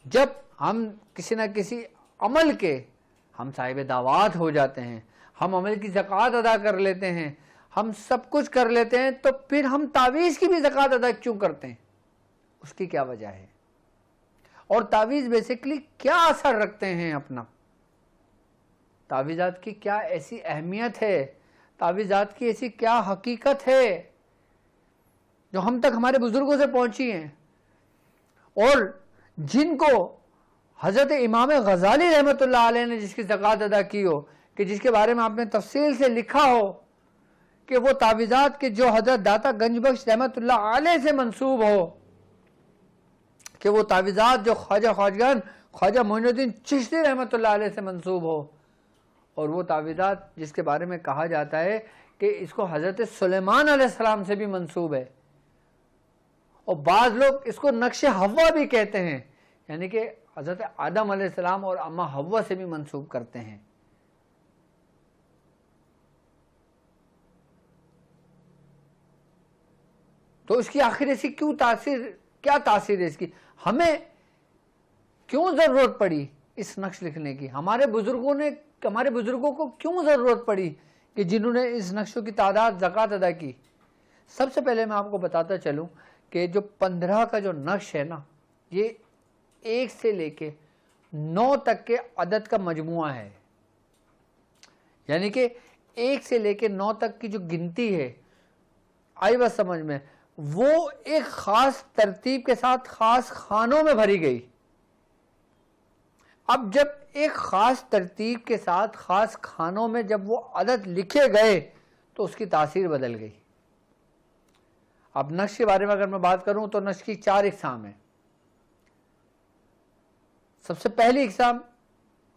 جب ہم کسی نہ کسی عمل کے ہم صاحب دعوات ہو جاتے ہیں، ہم عمل کی زکوٰۃ ادا کر لیتے ہیں، ہم سب کچھ کر لیتے ہیں، تو پھر ہم تعویذ کی بھی زکوٰۃ ادا کیوں کرتے ہیں؟ اس کی کیا وجہ ہے؟ اور تعویذ بیسیکلی کیا اثر رکھتے ہیں اپنا؟ تعویذات کی کیا ایسی اہمیت ہے؟ تعویذات کی ایسی کیا حقیقت ہے جو ہم تک ہمارے بزرگوں سے پہنچی ہیں، اور جن کو حضرت امام غزالی رحمۃ اللہ علیہ نے جس کی زکوٰۃ ادا کی ہو، کہ جس کے بارے میں آپ نے تفصیل سے لکھا ہو کہ وہ تعویذات کے جو حضرت داتا گنج بخش رحمۃ اللہ علیہ سے منسوب ہو، کہ وہ تعویذات جو خواجہ خواجگان خواجہ معین الدین چشتی رحمۃ اللہ علیہ سے منسوب ہو، اور وہ تعویذات جس کے بارے میں کہا جاتا ہے کہ اس کو حضرت سلیمان علیہ السلام سے بھی منسوب ہے، اور بعض لوگ اس کو نقش حوا بھی کہتے ہیں، یعنی کہ حضرت آدم علیہ السلام اور اماں حوا سے بھی منسوب کرتے ہیں۔ تو اس کی آخر ایسی کیوں تاثیر، کیا تاثیر ہے اس کی؟ ہمیں کیوں ضرورت پڑی اس نقش لکھنے کی؟ ہمارے بزرگوں کو کیوں ضرورت پڑی کہ جنہوں نے اس نقشوں کی تعداد زکوٰۃ ادا کی؟ سب سے پہلے میں آپ کو بتاتا چلوں کہ جو 15 کا جو نقش ہے نا، یہ 1 سے لے کے 9 تک کے عدد کا مجموعہ ہے، یعنی کہ 1 سے لے کے 9 تک کی جو گنتی ہے، آئی بات سمجھ میں، وہ ایک خاص ترتیب کے ساتھ خاص خانوں میں بھری گئی۔ اب جب ایک خاص ترتیب کے ساتھ خاص خانوں میں جب وہ عدد لکھے گئے تو اس کی تاثیر بدل گئی۔ اب نقش کے بارے میں اگر میں بات کروں تو نقش کی 4 اقسام ہیں۔ سب سے پہلی اقسام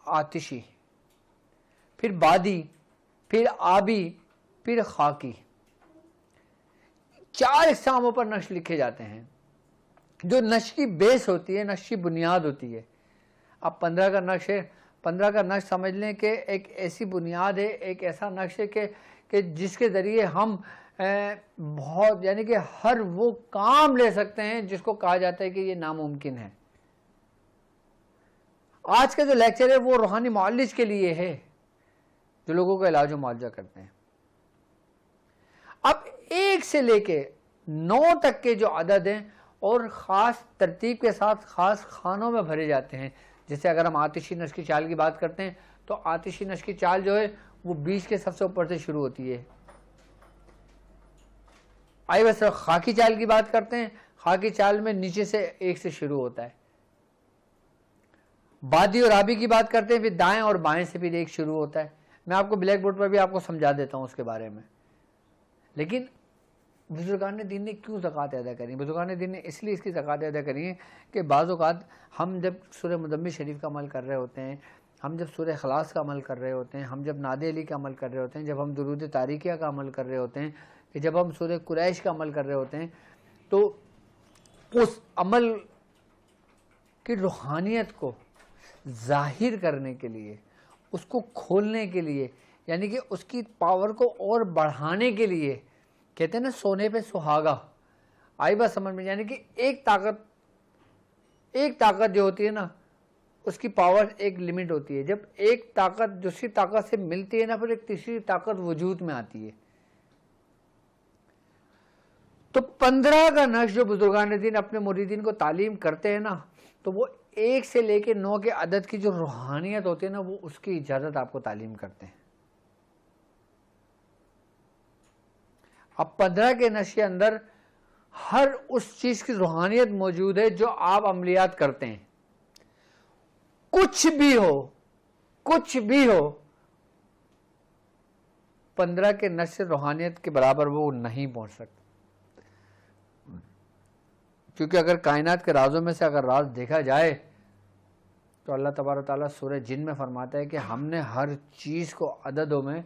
آتشی، پھر بادی، پھر آبی، پھر خاکی۔ 4 اقساموں پر نقش لکھے جاتے ہیں۔ جو نقش کی بیس ہوتی ہے، نقش کی بنیاد ہوتی ہے۔ اب 15 کا نقش ہے، 15 کا نقش سمجھ لیں کہ ایک ایسی بنیاد ہے، ایک ایسا نقش ہے کہ جس کے ذریعے ہم بہت، یعنی کہ ہر وہ کام لے سکتے ہیں جس کو کہا جاتا ہے کہ یہ ناممکن ہے۔ آج کا جو لیکچر ہے وہ روحانی معالج کے لیے ہے، جو لوگوں کا علاج و معالجہ کرتے ہیں۔ اب 1 سے لے کے 9 تک کے جو عدد ہیں اور خاص ترتیب کے ساتھ خاص خانوں میں بھرے جاتے ہیں۔ جیسے اگر ہم آتشی نقش کی چال کی بات کرتے ہیں تو آتشی نقش کی چال جو ہے وہ 20 کے سب سے اوپر سے شروع ہوتی ہے۔ آئی بس خاکی چال کی بات کرتے ہیں، خاکی چال میں نیچے سے 1 سے شروع ہوتا ہے۔ بادی اور آبی کی بات کرتے ہیں، پھر دائیں اور بائیں سے پھر 1 شروع ہوتا ہے۔ میں آپ کو بلیک بورڈ پر بھی آپ کو سمجھا دیتا ہوں اس کے بارے میں۔ لیکن بزرگان دین نے کیوں زکوٰۃ ادا کری؟ بزرگان دین نے اس لیے اس کی زکوٰۃ ادا کری ہے کہ بعض اوقات ہم جب سورہ مزمل شریف کا عمل کر رہے ہوتے ہیں، ہم جب سورہ اخلاص کا عمل کر رہے ہوتے ہیں، ہم جب ناد علی کا عمل کر رہے ہوتے ہیں، جب ہم درود تاریکیہ کا عمل کر رہے ہوتے ہیں، کہ جب ہم سورہ قریش کا عمل کر رہے ہوتے ہیں، تو اس عمل کی روحانیت کو ظاہر کرنے کے لیے، اس کو کھولنے کے لیے، یعنی کہ اس کی پاور کو اور بڑھانے کے لیے، کہتے ہیں نا سونے پہ سہاگا، آئی بات سمجھ میں، یعنی کہ ایک طاقت جو ہوتی ہے نا، اس کی پاور ایک لمٹ ہوتی ہے۔ جب ایک طاقت دوسری طاقت سے ملتی ہے نا، پھر ایک تیسری طاقت وجود میں آتی ہے۔ تو 15 کا نقش جو بزرگان دین اپنے مریدین کو تعلیم کرتے ہیں نا، تو وہ 1 سے لے کے 9 کے عدد کی جو روحانیت ہوتی ہے نا، وہ اس کی اجازت آپ کو تعلیم کرتے ہیں۔ اب 15 کے نقش کے اندر ہر اس چیز کی روحانیت موجود ہے جو آپ عملیات کرتے ہیں۔ کچھ بھی ہو 15 کے نقش سے روحانیت کے برابر وہ نہیں پہنچ سکتا، کیونکہ اگر کائنات کے رازوں میں سے اگر راز دیکھا جائے تو اللہ تبارک و تعالیٰ سورہ جن میں فرماتا ہے کہ ہم نے ہر چیز کو عددوں میں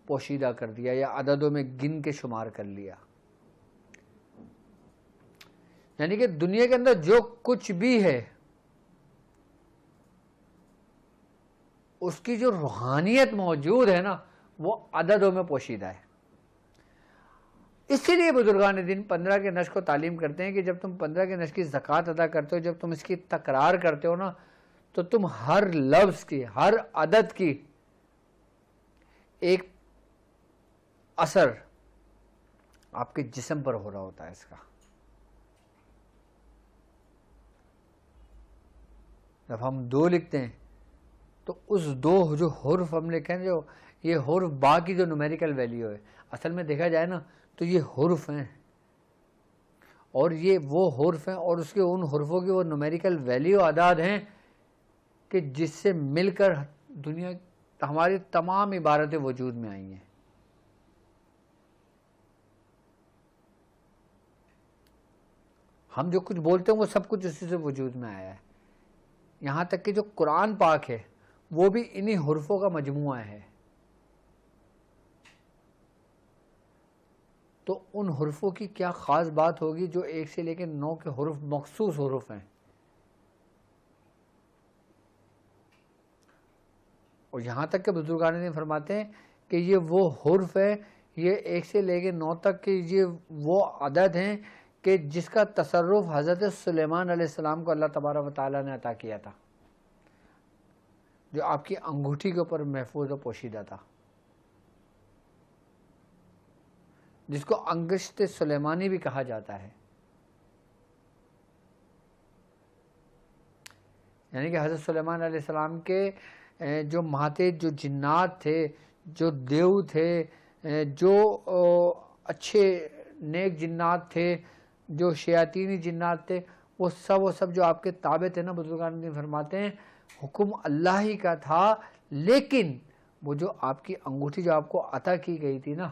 پوشیدہ کر دیا یا عددوں میں گن کے شمار کر لیا۔ یعنی کہ دنیا کے اندر جو کچھ بھی ہے اس کی جو روحانیت موجود ہے نا، وہ عددوں میں پوشیدہ ہے۔ اسی لیے بزرگان دین 15 کے نشق کو تعلیم کرتے ہیں کہ جب تم 15 کے نشق کی زکوٰۃ ادا کرتے ہو، جب تم اس کی تکرار کرتے ہو نا، تو تم ہر لفظ کی، ہر عدد کی ایک اثر آپ کے جسم پر ہو رہا ہوتا ہے اس کا. جب ہم 2 لکھتے ہیں تو اس 2 جو حرف ہم لکھیں، جو یہ حرف با کی جو نومیریکل ویلیو ہے، اصل میں دیکھا جائے نا تو یہ حرف ہیں، اور یہ وہ حرف ہیں، اور اس کے ان حرفوں کی وہ نومیریکل ویلیو اعداد ہیں کہ جس سے مل کر دنیا ہماری تمام عبارتیں وجود میں آئی ہیں. ہم جو کچھ بولتے ہیں وہ سب کچھ اسی سے وجود میں آیا ہے. یہاں تک کہ جو قرآن پاک ہے وہ بھی انہی حرفوں کا مجموعہ ہے. تو ان حرفوں کی کیا خاص بات ہوگی جو 1 سے لے کے 9 کے حرف مخصوص حرف ہیں. اور یہاں تک کہ بزرگان دین فرماتے ہیں کہ یہ وہ حرف ہے، یہ 1 سے لے کے 9 تک کہ یہ وہ عدد ہیں کہ جس کا تصرف حضرت سلیمان علیہ السلام کو اللہ تبارک و تعالیٰ نے عطا کیا تھا، جو آپ کی انگوٹھی کے اوپر محفوظ و پوشیدہ تھا، جس کو انگشت سلیمانی بھی کہا جاتا ہے. یعنی کہ حضرت سلیمان علیہ السلام کے جو ماتے، جو جنات تھے، جو دیو تھے، جو اچھے نیک جنات تھے، جو شیاطینی جنات تھے، وہ سب جو آپ کے تابع تھے نا، بزرگان دین فرماتے ہیں حکم اللہ ہی کا تھا، لیکن وہ جو آپ کی انگوٹھی جو آپ کو عطا کی گئی تھی نا،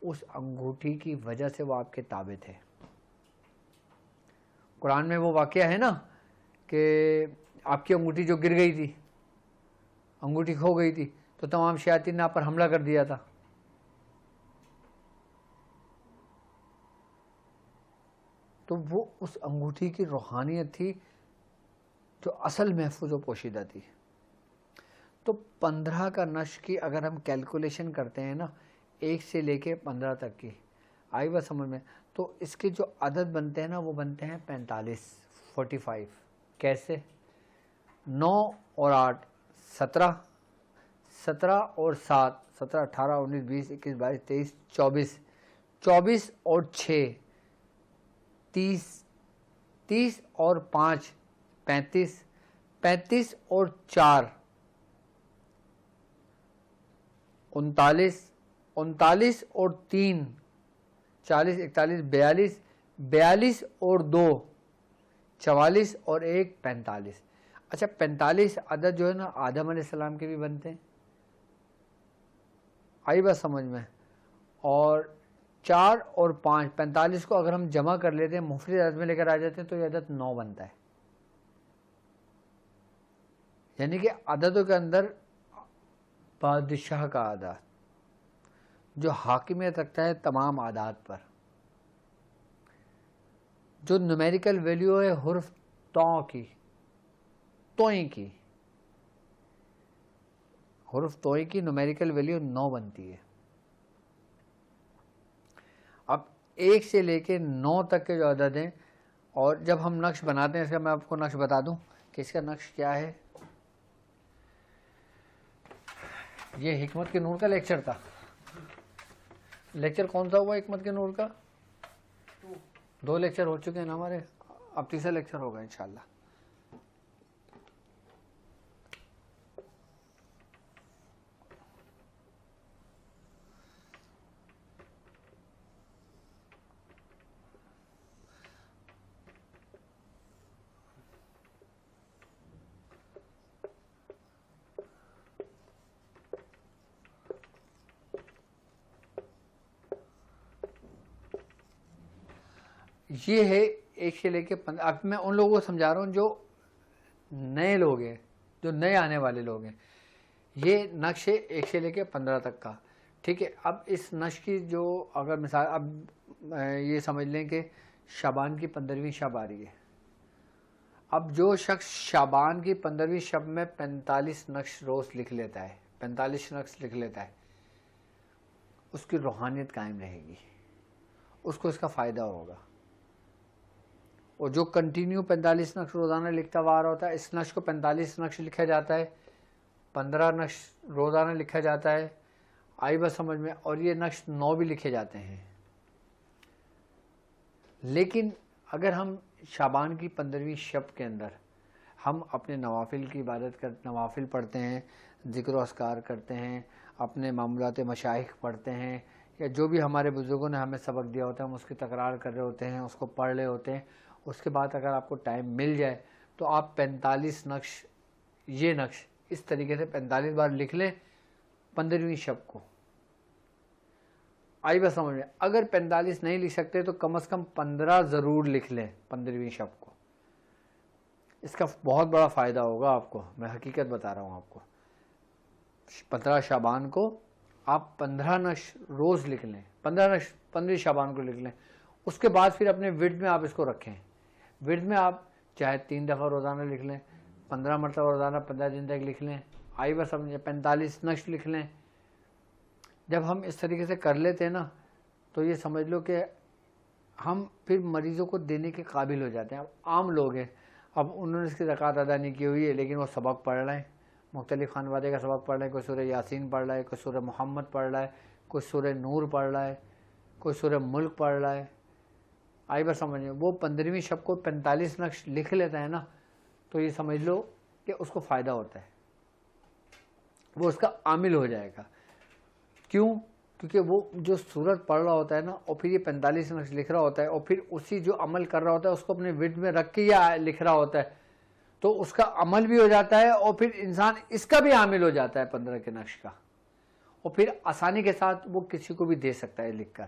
اس انگوٹھی کی وجہ سے وہ آپ کے تابع تھے. قرآن میں وہ واقعہ ہے نا کہ آپ کی انگوٹھی جو گر گئی تھی، انگوٹھی کھو گئی تھی، تو تمام شیاطین نے آپ پر حملہ کر دیا تھا. تو وہ اس انگوٹھی کی روحانیت تھی جو اصل محفوظ و پوشیدہ تھی. تو 15 کا نشق کی اگر ہم کیلکولیشن کرتے ہیں نا، 1 سے لے کے 15 تک کی، آئی بات سمجھ میں، تو اس کے جو عدد بنتے ہیں نا وہ بنتے ہیں 45. کیسے؟ 9 اور 8 17، 17 اور 7 17، 18 19 20 21 22 23 24، 24 اور 6 30، 30 اور 5 35، 35 اور 4 39، 39 اور 3 40، 41 42، 42 اور 2 44 اور 1 45. اچھا 45 عدد جو ہے نا آدم علیہ السلام کے بھی بنتے ہیں، آئی بات سمجھ میں. اور 4 اور 5 45 کو اگر ہم جمع کر لیتے ہیں، مفرد عدد میں لے کر آ جاتے ہیں، تو یہ عدد 9 بنتا ہے. یعنی کہ عددوں کے اندر بادشاہ کا عدد جو حاکمیت رکھتا ہے تمام عادات پر. جو نومیریکل ویلیو ہے حرف توئیں کی، حرف توئیں کی نومیریکل ویلیو 9 بنتی ہے. اب 1 سے لے کے 9 تک کے جو عدد ہیں، اور جب ہم نقش بناتے ہیں، اس کا میں آپ کو نقش بتا دوں کہ اس کا نقش کیا ہے. یہ حکمت کے نور کا لیکچر تھا. لیکچر کون سا ہوا حکمت کے نور کا؟ 2 لیکچر ہو چکے ہیں نا ہمارے، اب 3را لیکچر ہوگا انشاءاللہ. یہ ہے 1 سے لے کے 15. اب میں ان لوگوں کو سمجھا رہا ہوں جو نئے لوگ ہیں، جو نئے آنے والے لوگ ہیں. یہ نقش ہے 1 سے لے کے 15 تک کا، ٹھیک ہے. اب اس نقش کی جو اگر مثال، اب یہ سمجھ لیں کہ شعبان کی 15ویں شب آ رہی ہے. اب جو شخص شعبان کی 15ویں شب میں 45 نقش روز لکھ لیتا ہے، 45 نقش لکھ لیتا ہے، اس کی روحانیت قائم رہے گی. اس کو اس کا فائدہ ہوگا. اور جو کنٹینیو 45 نقش روزانہ لکھتا ہوا آ رہا ہوتا ہے, اس نقش کو 45 نقش لکھا جاتا ہے, 15 نقش روزانہ لکھا جاتا ہے, آئی بس سمجھ میں, اور یہ نقش 9 بھی لکھے جاتے ہیں. لیکن اگر ہم شعبان کی 15ویں شب کے اندر ہم اپنے نوافل کی عبادت نوافل پڑھتے ہیں, ذکر و اذکار کرتے ہیں, اپنے معمولات مشائخ پڑھتے ہیں, یا جو بھی ہمارے بزرگوں نے ہمیں سبق دیا ہوتا ہے ہم اس کی تکرار کر رہے ہوتے ہیں, اس کو پڑھ رہے ہوتے ہیں, اس کے بعد اگر آپ کو ٹائم مل جائے تو آپ 45 نقش, یہ نقش اس طریقے سے 45 بار لکھ لیں 15ویں شب کو. آئی بس سمجھ میں. اگر 45 نہیں لکھ سکتے تو کم از کم 15 ضرور لکھ لیں 15ویں شب کو. اس کا بہت بڑا فائدہ ہوگا آپ کو, میں حقیقت بتا رہا ہوں آپ کو. 15 شعبان کو آپ 15 نقش روز لکھ لیں, 15 نقش 15 شعبان کو لکھ لیں. اس کے بعد پھر اپنے ورد میں آپ اس کو رکھیں. ورد میں آپ چاہے 3 دفعہ روزانہ لکھ لیں, 15 مرتبہ روزانہ 15 دن تک لکھ لیں. آئی بس سمجھے, 45 نقش لکھ لیں. جب ہم اس طریقے سے کر لیتے ہیں نا تو یہ سمجھ لو کہ ہم پھر مریضوں کو دینے کے قابل ہو جاتے ہیں. اب عام لوگ ہیں, اب انہوں نے اس کی زکوٰۃ ادا نہیں کی ہوئی ہے لیکن وہ سبق پڑھ رہے ہیں, مختلف خانوادے کا سبق پڑھ رہے ہیں. کوئی سورہ یاسین پڑھ رہا ہے, کوئی سورہ محمد پڑھ رہا ہے, کوئی سورہ نور پڑھ رہا ہے, کوئی سورہ ملک پڑھ رہا ہے. آئی بس سمجھیں, وہ 15ویں شب کو 45 نقش لکھ لیتا ہے نا تو یہ سمجھ لو کہ اس کو فائدہ ہوتا ہے, وہ اس کا عامل ہو جائے گا. کیوں؟ کیونکہ وہ جو سورت پڑھ رہا ہوتا ہے نا اور پھر یہ 45 نقش لکھ رہا ہوتا ہے, اور پھر اسی جو عمل کر رہا ہوتا ہے اس کو اپنے ورد میں رکھ کے یا لکھ رہا ہوتا ہے, تو اس کا عمل بھی ہو جاتا ہے اور پھر انسان اس کا بھی عامل ہو جاتا ہے 15 کے نقش کا, اور پھر آسانی کے ساتھ وہ کسی کو بھی دے سکتا ہے لکھ کر.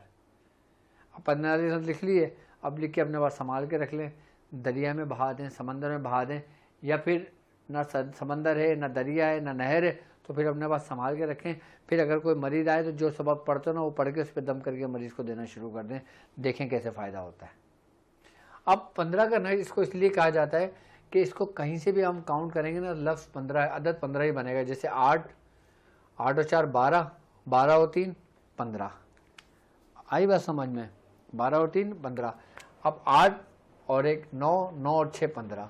اب 15 نقش لکھ لیے, اب لکھ کے اپنے پاس سنبھال کے رکھ لیں, دریا میں بہا دیں, سمندر میں بہا دیں, یا پھر نہ سمندر ہے نہ دریا ہے نہ نہر ہے تو پھر اپنے پاس سنبھال کے رکھیں. پھر اگر کوئی مریض آئے تو جو سبق پڑھتے ہو نا وہ پڑھ کے اس پہ دم کر کے مریض کو دینا شروع کر دیں, دیکھیں کیسے فائدہ ہوتا ہے. اب 15 کا نقش اس کو اس لیے کہا جاتا ہے کہ اس کو کہیں سے بھی ہم کاؤنٹ کریں گے نا لفظ 15 عدد 15 ہی بنے گا. جیسے 8 اور 4 12, 12 اور 3 15. آئی بات سمجھ میں, 12 اور 3 15. اب 8 اور 1 9, 9 اور 6 15,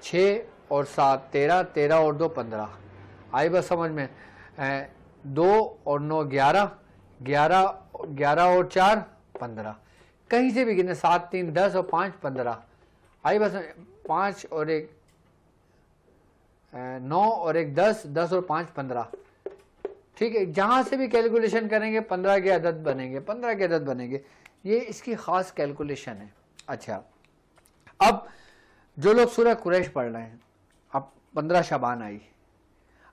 6 اور 7 13, 13 اور 2 15. آئی بات سمجھ میں. 2 اور 9 11, 11 اور 4 15. کہیں سے بھی گنے, 7 3 10 اور 5 15. آئی بس 5 اور 1 9 اور 1 10, 10 اور 5 15. ٹھیک ہے, جہاں سے بھی کیلکولیشن کریں گے 15 کے عدد بنیں گے, 15 کے عدد بنیں گے. یہ اس کی خاص کیلکولیشن ہے. اچھا, اب جو لوگ سورہ قریش پڑھ رہے ہیں, اب 15 شعبان آئی,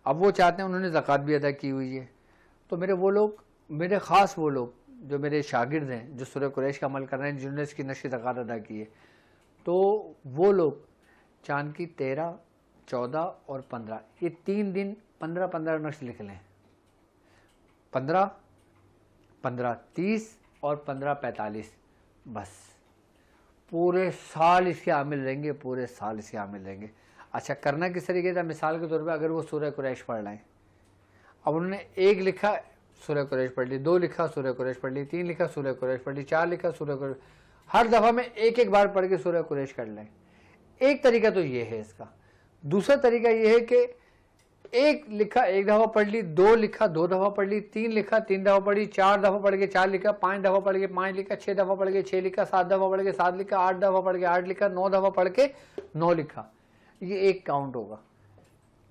اب وہ چاہتے ہیں, انہوں نے زکوٰۃ بھی ادا کی ہوئی ہے, تو میرے خاص وہ لوگ جو میرے شاگرد ہیں جو سورہ قریش کا عمل کر رہے ہیں, جنہوں نے اس کی نشر زکوٰۃ ادا کی ہے, تو وہ لوگ چاند کی 13, 14 اور 15 یہ 3 دن 15 15 نقش لکھ لیں. 15 15 30 اور 15 45, بس پورے سال اس کے عامل رہیں گے, پورے سال اس کے عامل رہیں گے. اچھا, کرنا کس طریقے سے؟ مثال کے طور پہ اگر وہ سورہ قریش پڑھ رہے ہیں, اب انہوں نے 1 لکھا سورہ قریش پڑھ لی, 2 لکھا سورہ قریش پڑھ لی, 3 لکھا سورہ قریش پڑھ لی, 4 لکھا سورہ قریش, ہر دفعہ میں ایک بار پڑھ کے سورہ قریش کر لیں. ایک طریقہ تو یہ ہے اس کا. دوسرا طریقہ یہ ہے کہ 1 لکھا 1 دفعہ پڑھ لی, 2 لکھا 2 دفعہ پڑھ لی, 3 لکھا 3 دفعہ پڑھ لی, 4 دفعہ پڑھ کے 4 لکھا, 5 دفعہ پڑھ کے 5 لکھا, 6 دفعہ پڑھ کے 6 لکھا, 7 دفعہ پڑھ کے 7 لکھا, 8 دفعہ پڑھ کے 8 لکھا, 9 دفعہ پڑھ کے 9 لکھا. یہ ایک کاؤنٹ ہوگا.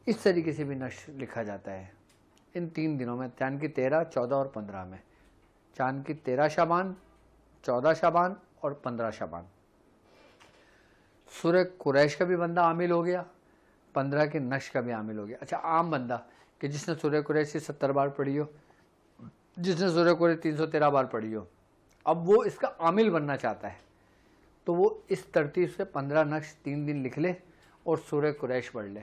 اس طریقے سے بھی نقش لکھا جاتا ہے ان 3 دنوں میں, چاند کی 13, 14 اور 15 میں. چاند کی 13 شعبان, 14 شعبان اور 15 شعبان. سورہ قریش کا بھی بندہ عامل ہو گیا, 15 کے نقش کا بھی عامل ہو گیا. اچھا, عام بندہ کہ جس نے سورہ قریش کی 70 بار پڑھی ہو, جس نے سورہ قریش 313 بار پڑھی ہو, اب وہ اس کا عامل بننا چاہتا ہے تو وہ اس ترتیب سے 15 نقش 3 دن لکھ لے اور سورہ قریش پڑھ لے.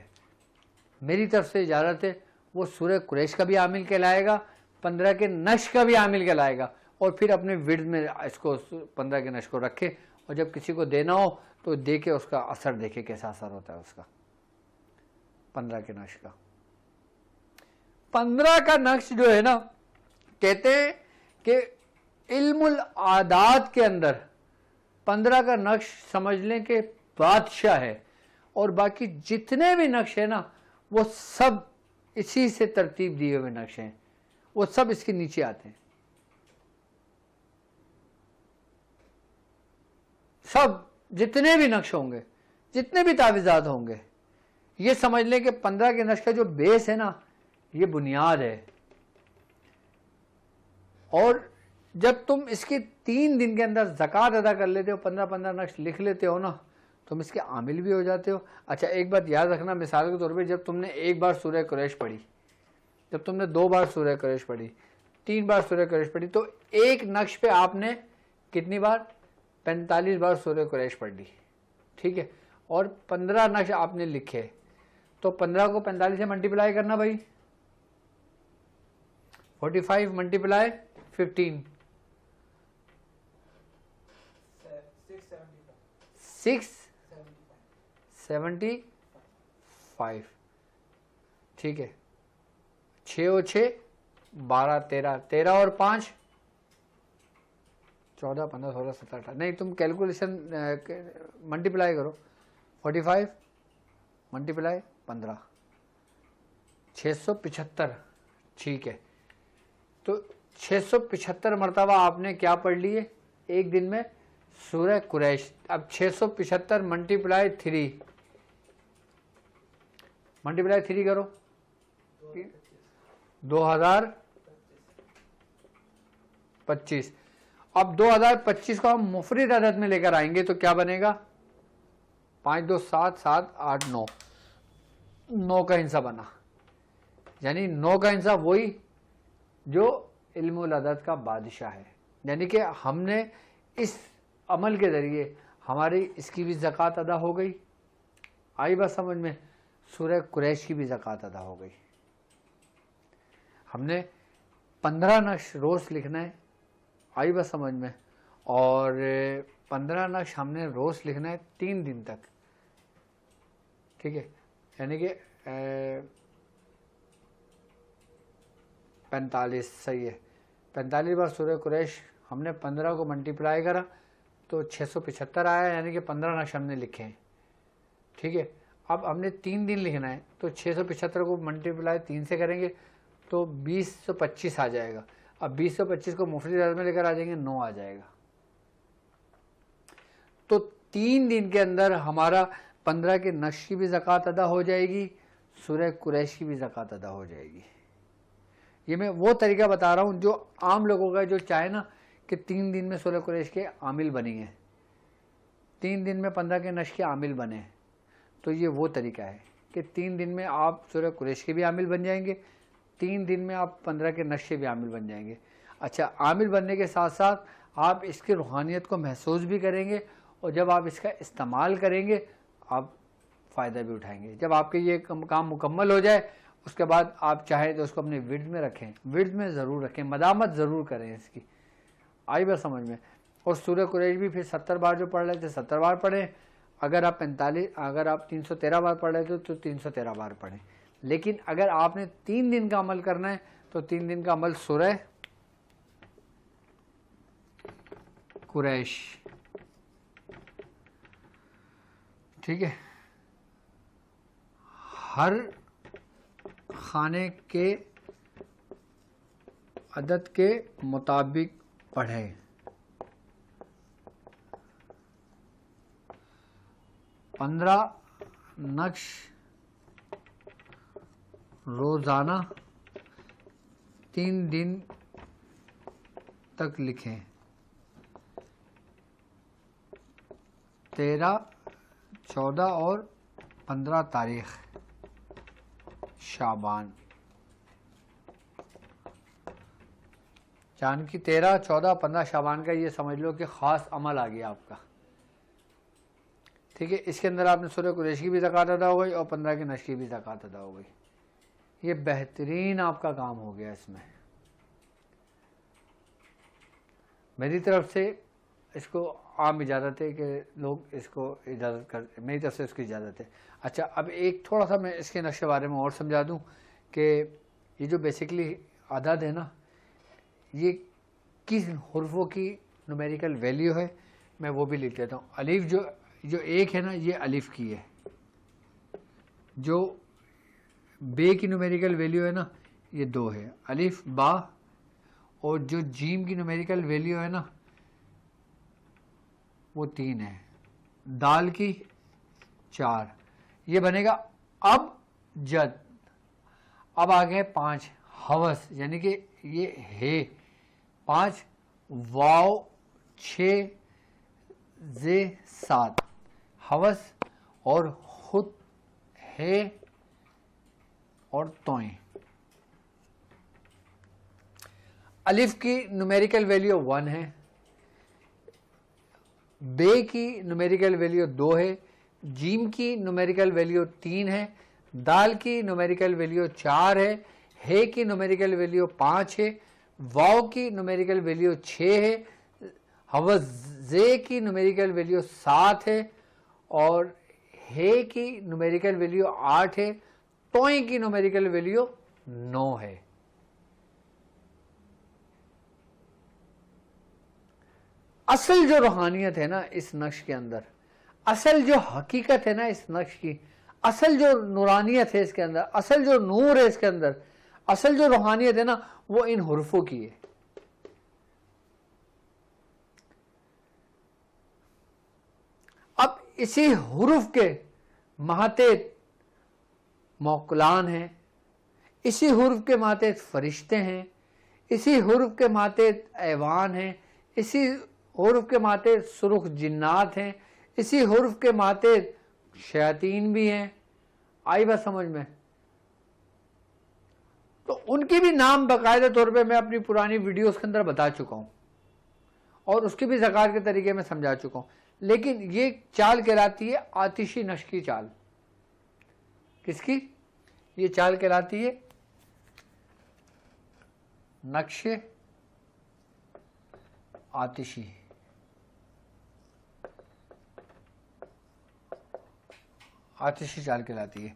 میری طرف سے اجازت ہے, وہ سورہ قریش کا بھی عامل کہلائے گا, 15 کے نقش کا بھی عامل کہلائے گا, اور پھر اپنے ورد میں اس کو 15 کے نقش کو رکھے, اور جب کسی کو دینا ہو تو دے کے اس کا اثر دیکھے کیسا اثر ہوتا ہے اس کا 15 کے نقش کا. 15 کا نقش جو ہے نا, کہتے ہیں کہ علم العادات کے اندر 15 کا نقش سمجھ لیں کہ بادشاہ ہے، اور باقی جتنے بھی نقش ہیں نا وہ سب اسی سے ترتیب دیے ہوئے نقش ہیں، وہ سب اس کے نیچے آتے ہیں، سب جتنے بھی نقش ہوں گے، جتنے بھی تعویذات ہوں گے، یہ سمجھ لیں کہ 15 کے نقش کا جو بیس ہے نا یہ بنیاد ہے. اور جب تم اس کی 3 دن کے اندر زکوٰۃ ادا کر لیتے ہو، 15 نقش لکھ لیتے ہو نا، تم اس کے عامل بھی ہو جاتے ہو. اچھا ایک بات یاد رکھنا، مثال کے طور پہ جب تم نے ایک بار سورہ قریش پڑھی، جب تم نے 2 بار سورہ قریش پڑھی، 3 بار سورہ قریش پڑھی، تو ایک نقش پہ آپ نے کتنی بار؟ 45 بار سورہ قریش پڑھ لی، ٹھیک ہے. اور 15 نقش آپ نے لکھے، تو 15 کو 45 سے ملٹیپلائی کرنا بھائی، 45 ملٹیپلائی 15، 675، ٹھیک ہے. 6 اور 6 12 13، 13 اور 5 14 15 16 17 18، نہیں تم کیلکولیشن ملٹیپلائی کرو، 45 ملٹیپلائی 15، 675، ٹھیک ہے. تو 675 مرتبہ آپ نے کیا پڑھ لیے ایک دن میں؟ سورہ قریش. اب 675 ملٹیپلائی 3، ملٹیپلائی 3 کرو، 2025. اب 2025 کو ہم مفرد عدد میں لے کر آئیں گے تو کیا بنے گا؟ 5 2 7 7 8 9، 9 کا ہندسہ بنا، یعنی 9 کا ہندسہ وہی جو علم العدد کا بادشاہ ہے. یعنی کہ ہم نے اس عمل کے ذریعے ہماری اس کی بھی زکوٰۃ ادا ہو گئی. آئی بات سمجھ میں؟ سورہ قریش کی بھی زکوٰۃ ادا ہو گئی. ہم نے 15 نقش روز لکھنا ہے، آئی بات سمجھ میں؟ اور 15 نقش ہم نے روز لکھنا ہے 3 دن تک، ٹھیک ہے. یعنی کہ 45، صحیح ہے. 45 بار سورہ قریش ہم نے 15 کو ملٹیپلائی کرا تو 675 آیا، یعنی کہ 15 نقش ہم نے لکھے ہیں، ٹھیک ہے. اب ہم نے 3 دن لکھنا ہے تو 675 کو ملٹیپلائی 3 سے کریں گے تو 2025 آ جائے گا. اب 2025 کو مفرد عدد میں لے کر آ جائیں گے، 9 آ جائے گا. تو 3 دن کے اندر ہمارا 15 کے نقش کی بھی زکوٰۃ ادا ہو جائے گی، سورہ قریش کی بھی زکوٰۃ ادا ہو جائے گی. یہ میں وہ طریقہ بتا رہا ہوں جو عام لوگوں کا، جو چاہے نا کہ 3 دن میں سورہ قریش کے عامل بنی ہیں، 3 دن میں 15 کے نقش کے عامل بنے ہیں. تو یہ وہ طریقہ ہے کہ 3 دن میں آپ سورہ قریش کے بھی عامل بن جائیں گے، 3 دن میں آپ 15 کے نقش کے بھی عامل بن جائیں گے. اچھا عامل بننے کے ساتھ ساتھ آپ اس کی روحانیت کو محسوس بھی کریں گے، اور جب آپ اس کا استعمال کریں گے آپ فائدہ بھی اٹھائیں گے. جب آپ کے یہ کام مکمل ہو جائے اس کے بعد آپ چاہیں تو اس کو اپنے ورد میں رکھیں، ورد میں ضرور رکھیں، مدامت ضرور کریں اس کی. آئی بات سمجھ میں؟ اور سورہ قریش بھی پھر 70 بار جو پڑھ رہے تھے 70 بار پڑھیں. اگر آپ 313 بار پڑھ رہے تھے تو 313 بار پڑھیں. لیکن اگر آپ نے 3 دن کا عمل کرنا ہے تو 3 دن کا عمل سورہ قریش، ٹھیک ہے، ہر خانے کے عدد کے مطابق پڑھیں. پندرہ نقش روزانہ 3 دن تک لکھیں. 13 14 اور 15 تاریخ شعبان، یعنی کہ 13 14 15 شعبان کا یہ سمجھ لو کہ خاص عمل آ گیا آپ کا، ٹھیک ہے. اس کے اندر آپ نے سورہ قریش کی بھی زکوٰۃ ادا ہو گئی اور 15 کے نقش کی بھی زکوٰۃ ادا ہو گئی. یہ بہترین آپ کا کام ہو گیا. اس میں میری طرف سے اس کو عام اجازت ہے کہ لوگ اس کو اجازت کر، میری طرف سے اس کی اجازت ہے. اچھا اب ایک تھوڑا سا میں اس کے نقش کے بارے میں اور سمجھا دوں کہ یہ جو بیسکلی عدد ہے نا، یہ کس حرفوں کی نومیریکل ویلیو ہے میں وہ بھی لکھ لیتا ہوں. الف جو ایک ہے نا یہ الف کی ہے, جو بے کی نومیریکل ویلیو ہے نا یہ 2 ہے, الف با, اور جو جیم کی نومیریکل ویلیو ہے نا وہ 3 ہے, دال کی 4. یہ بنے گا اب جد. اب آگے 5 حوث, یعنی کہ یہ ہے 5, واو 6 زے 7, حوث اور خود ہے اور توئیں. الف کی نومیریکل ویلیو 1 ہے, بے کی نومیریکل ویلیو 2 ہے, جیم کی نومیریکل ویلیو 3 ہے, دال کی نومیریکل ویلیو 4 ہے کی نومیریکل ویلیو 5 ہے, واو کی نومیریکل ویلیو 6 ہے, حوث زے کی نومیریکل ویلیو 7 ہے, اور ہے کی نومیریکل ویلیو 8 ہے, توئیں کی نومیریکل ویلیو 9 ہے. اصل جو روحانیت ہے نا اس نقش کے اندر, اصل جو حقیقت ہے نا اس نقش کی, اصل جو نورانیت ہے اس کے اندر, اصل جو نور ہے اس کے اندر, اصل جو روحانیت ہے نا وہ ان حرفوں کی ہے. اب اسی حرف کے ماتحت موکلان ہیں, اسی حرف کے ماتحت فرشتے ہیں, اسی حرف کے ماتحت ایوان ہیں, اسی حرف کے ماتحت سرخ جنات ہیں, اسی حرف کے ماتحت شیاطین بھی ہیں. آئی بات سمجھ میں؟ تو ان کی بھی نام باقاعدہ طور پہ میں اپنی پرانی ویڈیوز کے اندر بتا چکا ہوں, اور اس کی بھی زکار کے طریقے میں سمجھا چکا ہوں. لیکن یہ چال کہلاتی ہے آتشی نقش کی چال. کس کی؟ یہ چال کہلاتی ہے نقش آتشی. آتشی چال کہلاتی ہے.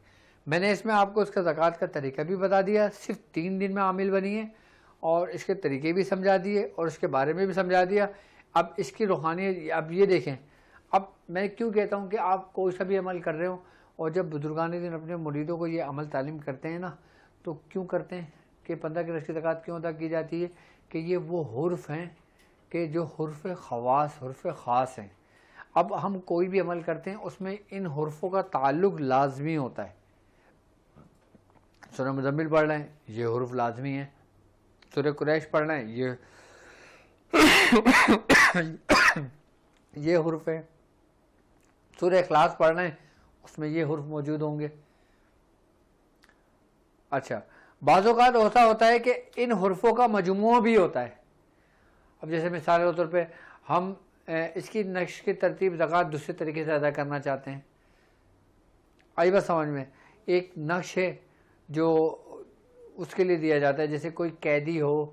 میں نے اس میں آپ کو اس کا زکوٰۃ کا طریقہ بھی بتا دیا, صرف 3 دن میں عامل بنی ہے, اور اس کے طریقے بھی سمجھا دیے, اور اس کے بارے میں بھی سمجھا دیا. اب اس کی روحانیت, اب یہ دیکھیں, اب میں کیوں کہتا ہوں کہ آپ کوئی سا بھی عمل کر رہے ہو, اور جب بزرگان دین اپنے مریدوں کو یہ عمل تعلیم کرتے ہیں نا, تو کیوں کرتے ہیں کہ 15 کی رشک زکوٰۃ کیوں ادا کی جاتی ہے؟ کہ یہ وہ حرف ہیں کہ جو حرف خواص, حرف خاص ہیں. اب ہم کوئی بھی عمل کرتے ہیں اس میں ان حرفوں کا تعلق لازمی ہوتا ہے. سورہ مزمل پڑھ رہے ہیں, یہ حرف لازمی ہے. سورہ قریش پڑھ رہے ہیں, یہ حرف ہے. سورہ اخلاص پڑھ رہے ہیں, اس میں یہ حرف موجود ہوں گے. اچھا, بعض اوقات ایسا ہوتا ہے کہ ان حرفوں کا مجموعہ بھی ہوتا ہے. اب جیسے مثال کے طور پہ ہم اس کی نقش کی ترتیب زکوٰۃ دوسرے طریقے سے ادا کرنا چاہتے ہیں. آئی بات سمجھ میں؟ ایک نقش ہے جو اس کے لیے دیا جاتا ہے, جیسے کوئی قیدی ہو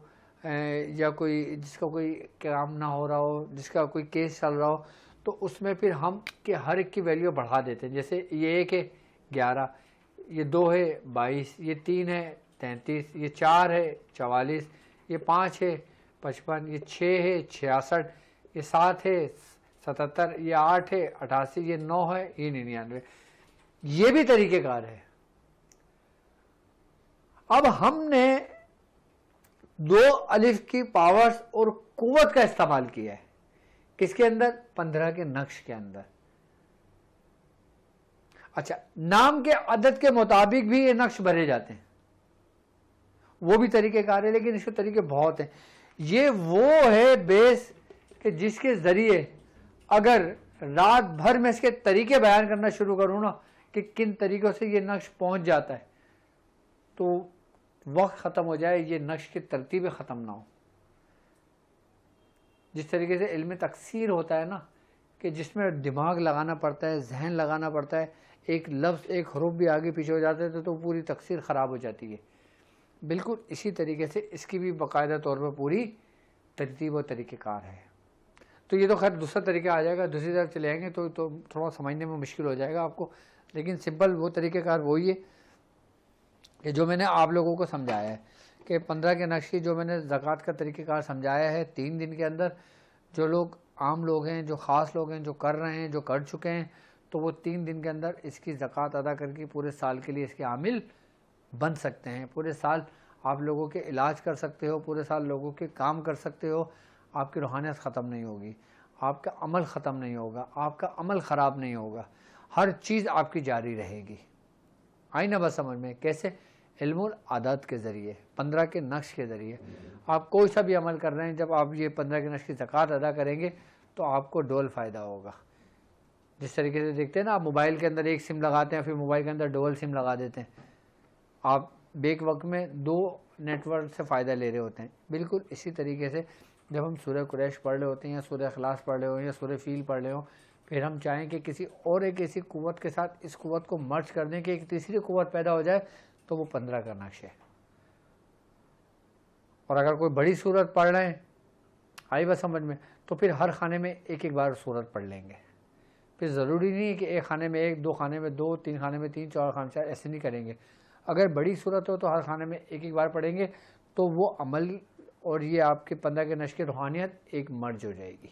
یا کوئی جس کا کوئی کام نہ ہو رہا ہو, جس کا کوئی کیس چل رہا ہو, تو اس میں پھر ہم کہ ہر ایک کی ویلیو بڑھا دیتے ہیں. جیسے یہ 1 ہے 11, یہ 2 ہے 22, یہ 3 ہے 33, یہ 4 ہے 44, یہ 5 ہے 55, یہ 6 ہے 66, یہ 7 ہے 77, یہ 8 ہے 88, یہ 9 ہے یہ 99. یہ بھی طریقہ کار ہے. اب ہم نے 2 الف کی پاورز اور قوت کا استعمال کیا ہے. کس کے اندر؟ 15 کے نقش کے اندر. اچھا, نام کے عدد کے مطابق بھی یہ نقش بھرے جاتے ہیں, وہ بھی طریقہ کار ہے, لیکن اس کے طریقے بہت ہیں. یہ وہ ہے بیس کہ جس کے ذریعے اگر رات بھر میں اس کے طریقے بیان کرنا شروع کروں نا کہ کن طریقوں سے یہ نقش پہنچ جاتا ہے, تو وقت ختم ہو جائے, یہ نقش کی ترتیبیں ختم نہ ہو. جس طریقے سے علم تکسیر ہوتا ہے نا, کہ جس میں دماغ لگانا پڑتا ہے, ذہن لگانا پڑتا ہے, ایک لفظ ایک حروف بھی آگے پیچھے ہو جاتے ہیں تو پوری تکسیر خراب ہو جاتی ہے. بالکل اسی طریقے سے اس کی بھی باقاعدہ طور پر پوری ترتیب و طریقہ کار ہے. تو یہ تو خیر دوسرا طریقہ آ جائے گا, دوسری طرف چلے جائیں گے تو تھوڑا سمجھنے میں مشکل ہو جائے گا آپ کو. لیکن سمپل وہ طریقہ کار وہی ہے کہ جو میں نے آپ لوگوں کو سمجھایا ہے کہ 15 کے نقش کی جو میں نے زکوٰۃ کا طریقہ کار سمجھایا ہے، 3 دن کے اندر جو لوگ عام لوگ ہیں، جو خاص لوگ ہیں، جو کر رہے ہیں، جو کر چکے ہیں، تو وہ 3 دن کے اندر اس کی زکوٰۃ ادا کر کے پورے سال کے لیے اس کے عامل بن سکتے ہیں. پورے سال آپ لوگوں کے علاج کر سکتے ہو، پورے سال لوگوں کے کام کر سکتے ہو. آپ کی روحانیت ختم نہیں ہوگی، آپ کا عمل ختم نہیں ہوگا، آپ کا عمل خراب نہیں ہوگا، ہر چیز آپ کی جاری رہے گی. آئی نا بس سمجھ میں؟ کیسے؟ علم العادات کے ذریعے، 15 کے نقش کے ذریعے. آپ کوئی سا بھی عمل کر رہے ہیں، جب آپ یہ 15 کے نقش کی زکوٰۃ ادا کریں گے تو آپ کو ڈبل فائدہ ہوگا. جس طریقے سے دیکھتے ہیں نا، آپ موبائل کے اندر ایک سم لگاتے ہیں، پھر موبائل کے اندر ڈبل سم لگا دیتے ہیں، آپ بیک وقت میں 2 نیٹ ورک سے فائدہ لے رہے ہوتے ہیں. بالکل اسی طریقے سے جب ہم سورہ قریش پڑھ رہے ہوتے ہیں، یا سورہ اخلاص پڑھ رہے ہوں، یا سورہ فیل پڑھ رہے ہوں، پھر ہم چاہیں کہ کسی اور ایک ایسی قوت کے ساتھ اس قوت کو مرج کر دیں کہ ایک تیسری قوت پیدا ہو جائے، تو وہ 15 کا نقش ہے. اور اگر کوئی بڑی سورت پڑھ رہے ہیں، آئی بس سمجھ میں، تو پھر ہر خانے میں ایک ایک بار سورت پڑھ لیں گے. پھر ضروری نہیں ہے کہ ایک خانے میں 1، 2 خانے میں 2، 3 خانے میں 3، 4 خانے میں 4، ایسے نہیں کریں گے. اگر بڑی صورت ہو تو ہر خانے میں ایک ایک بار پڑھیں گے، تو وہ عمل اور یہ آپ کے 15 کے نقش کی روحانیت ایک مرج ہو جائے گی.